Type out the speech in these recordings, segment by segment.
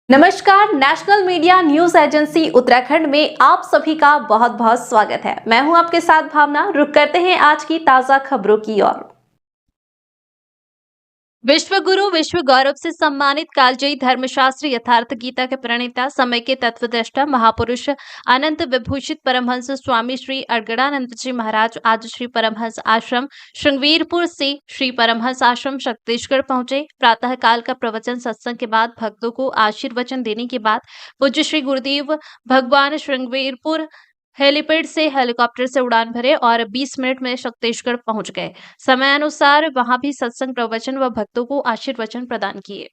नमस्कार, national media news agency Uttarakhand में आप सभी का बहुत बहुत स्वागत है। मैं हूं आपके साथ भावना। रुक करते हैं आज की ताजा खबरों की ओर। विश्व गुरु विश्व गौरव से सम्मानित कालजयी धर्मशास्त्री यथार्थ गीता के प्रणेता, समय के तत्वदृष्टा महापुरुष अनंत विभूषित परमहंस स्वामी श्री अड़गड़ानंद जी महाराज आज श्री परमहंस आश्रम श्रृंगवीरपुर से श्री परमहंस आश्रम छत्तीसगढ़ पहुंचे। प्रातः काल का प्रवचन सत्संग के बाद भक्तों को आशीर्वचन देने के बाद पूज्य श्री गुरुदेव भगवान श्रृंगवीरपुर हेलीपैड से हेलीकॉप्टर से उड़ान भरे और 20 मिनट में छत्तीसगढ़ पहुंच गए। समय अनुसार वहां भी सत्संग, प्रवचन व भक्तों को आशीर्वचन प्रदान किए।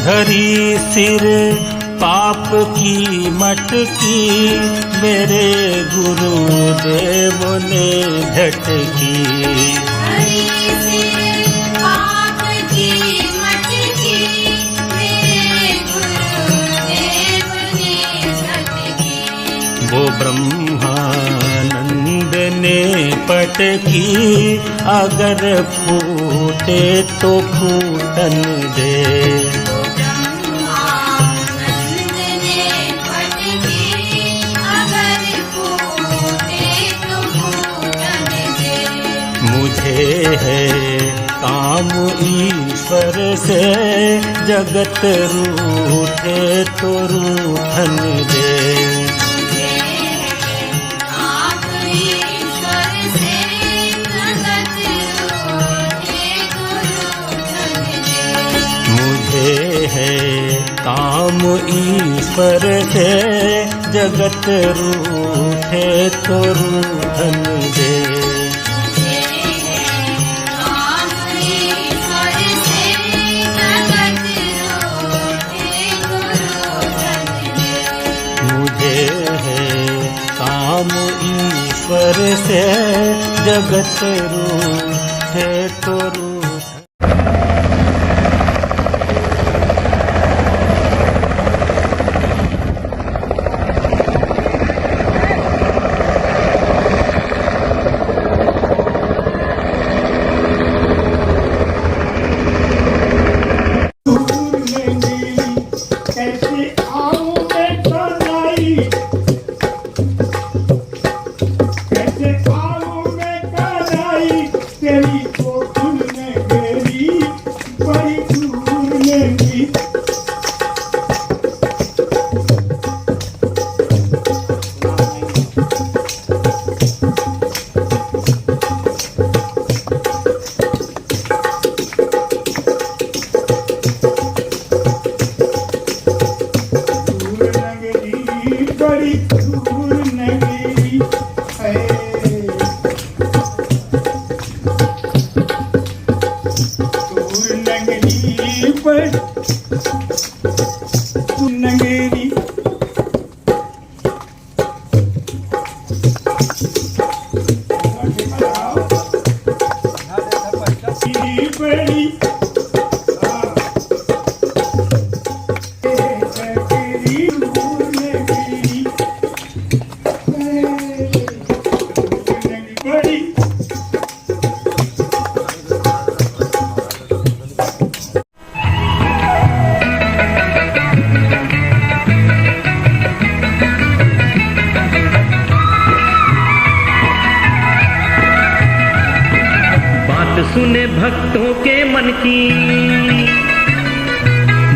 धरी सिर पाप की मटकी, मेरे गुरुदेव ने झटकी। धरी सिर पाप की मटकी, मेरे गुरुदेव ने झटकी। वो ब्रह्मानंद ने पटकी, अगर फूटे तो फूटन दे। मुझे है काम ईश्वर से, जगत रूठे तो रूठन दे। मुझे है काम ईश्वर से, जगत रूठे तो रूठन दे। मुझे है काम ईश्वर से, जगत रूठे तो रूठन। सुने भक्तों के मन की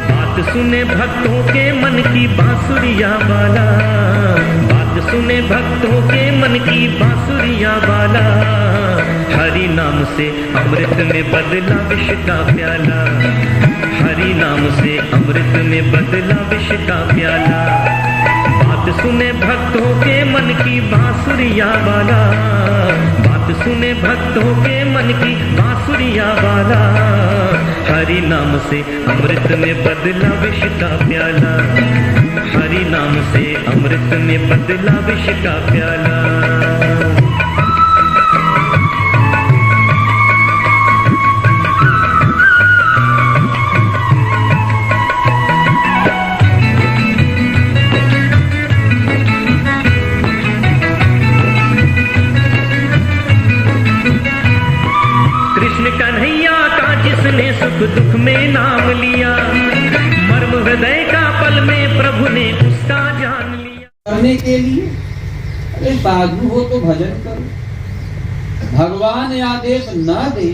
बात, सुने भक्तों के मन की बांसुरिया वाला। बात सुने भक्तों के मन की बांसुरिया वाला। हरि नाम से अमृत में बदला विष का प्याला। हरि नाम से अमृत में बदला विष का प्याला। बात सुने भक्तों के मन की बांसुरिया वाला, बात सुने भक्तों के मन की बांसुरिया वाला, हरि नाम से अमृत में बदला विष का प्याला, हरि नाम से अमृत में बदला विष का प्याला। कृष्ण कन्हैया का जिसने सुख दुख में नाम लिया, मर्म हृदय का पल में प्रभु ने उसका जान लिया। करने के लिए अरे साधु हो तो भजन करो। भगवान आदेश न दे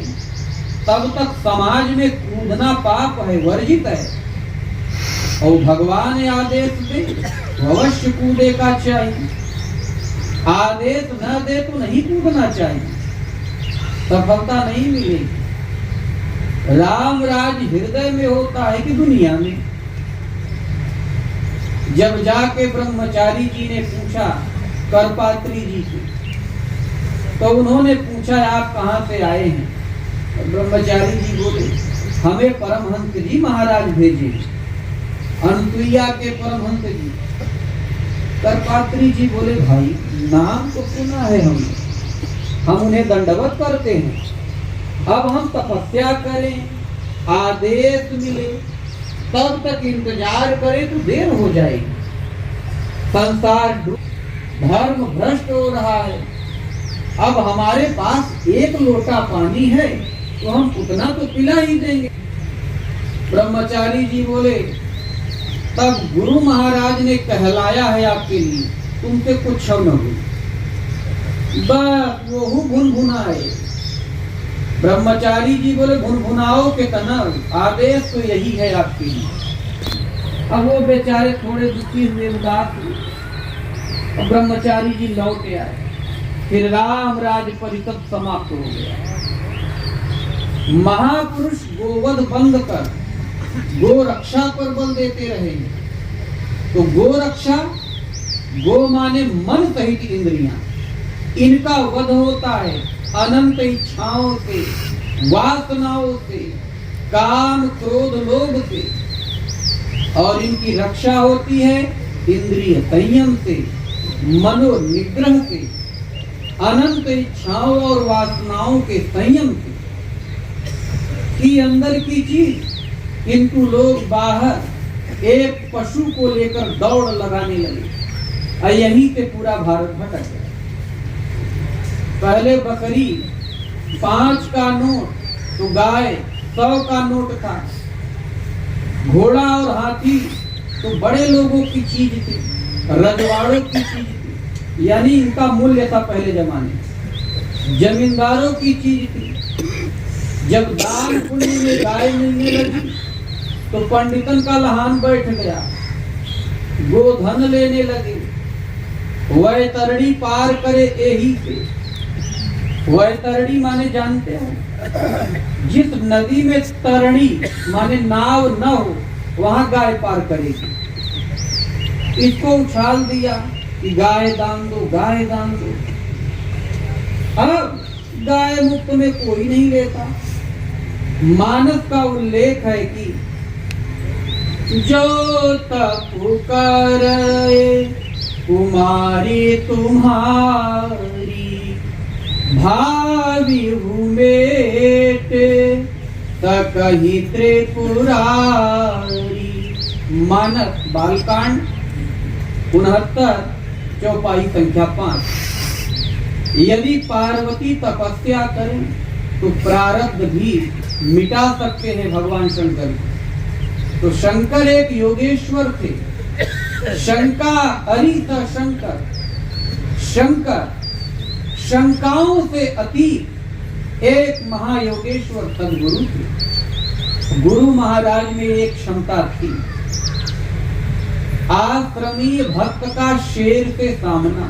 तब तक समाज में कूदना पाप है, वर्जित है। और भगवान आदेश दे तो अवश्य कूदेगा चाहिए, आदेश न दे तो नहीं कूदना चाहिए, सफलता नहीं मिलेगी। राम राज हृदय में होता है कि दुनिया में। जब जाके ब्रह्मचारी जी ने पूछा करपात्री जी से, तो उन्होंने पूछा आप कहाँ से आए हैं? तो ब्रह्मचारी जी बोले हमें परमहंस जी महाराज भेजे, अनुसुईया के परमहंस जी। करपात्री जी बोले भाई नाम तो सुना है हमने, हम उन्हें दंडवत करते हैं, अब हम तपस्या करें, आदेश मिले, तब तक इंतजार करें तो देर हो जाएगी। संसार धर्म भ्रष्ट हो रहा है, अब हमारे पास एक लोटा पानी है तो हम उतना तो पिला ही देंगे। ब्रह्मचारी जी बोले तब गुरु महाराज ने कहलाया है आपके लिए, तुमसे कुछ न हो, बस वो भुनभुनाए। ब्रह्मचारी जी बोले भुनभुनाओ के तनव, आदेश तो यही है आपके लिए। अब वो बेचारे थोड़े दुखी हुए, उदास हुए। ब्रह्मचारी जी लौट आए, फिर राम राज परिषद समाप्त हो गया। महापुरुष गोवध बंद कर गो रक्षा पर बल देते रहे। तो गो रक्षा, गो माने मन सहित इंद्रियां, इनका वध होता है अनंत इच्छाओं से, वासनाओं से, काम क्रोध लोभ से, और इनकी रक्षा होती है इंद्रिय संयम से, मनो निग्रह से, अनंत इच्छाओं और वासनाओं के संयम से। कि अंदर की चीज, किंतु लोग बाहर एक पशु को लेकर दौड़ लगाने लगे और यहीं से पूरा भारत भटक गया। पहले बकरी 5 का नोट तो गाय 100 का नोट था, घोड़ा और हाथी तो बड़े लोगों की चीज थी, रजवाड़ों की चीज थी, यानी इनका मूल्य था पहले जमाने। जमींदारों की चीज थी। जब दान पुण्य में गाय मिलने लगी तो पंडितन का लहान बैठ गया, गोधन लेने लगे। वैतरणी पार करे यही से। वैतरणी माने जानते हो, जिस नदी में तरणी माने नाव न हो वहां गाय पार करेगी। इसको उछाल दिया कि गाय दान दो, गाय दान दो। अब गाय मुक्त में कोई नहीं लेता। मानस का उल्लेख है कि जो तप करे कुमारी तुम्हारी, भावी हुमेट तकही त्रिपुरारी। मानस बालकांड 69 चौपाई संख्या 5। यदि पार्वती तपस्या करें तो प्रारब्ध भी मिटा सकते हैं भगवान शंकर। तो शंकर एक योगेश्वर थे। शंका हरि था शंकर। शंकर शंकाओं से अतीत एक महायोगेश्वर सदगुरु थे। गुरु महाराज में एक क्षमता थी, आश्रमीय भक्त का शेर से सामना।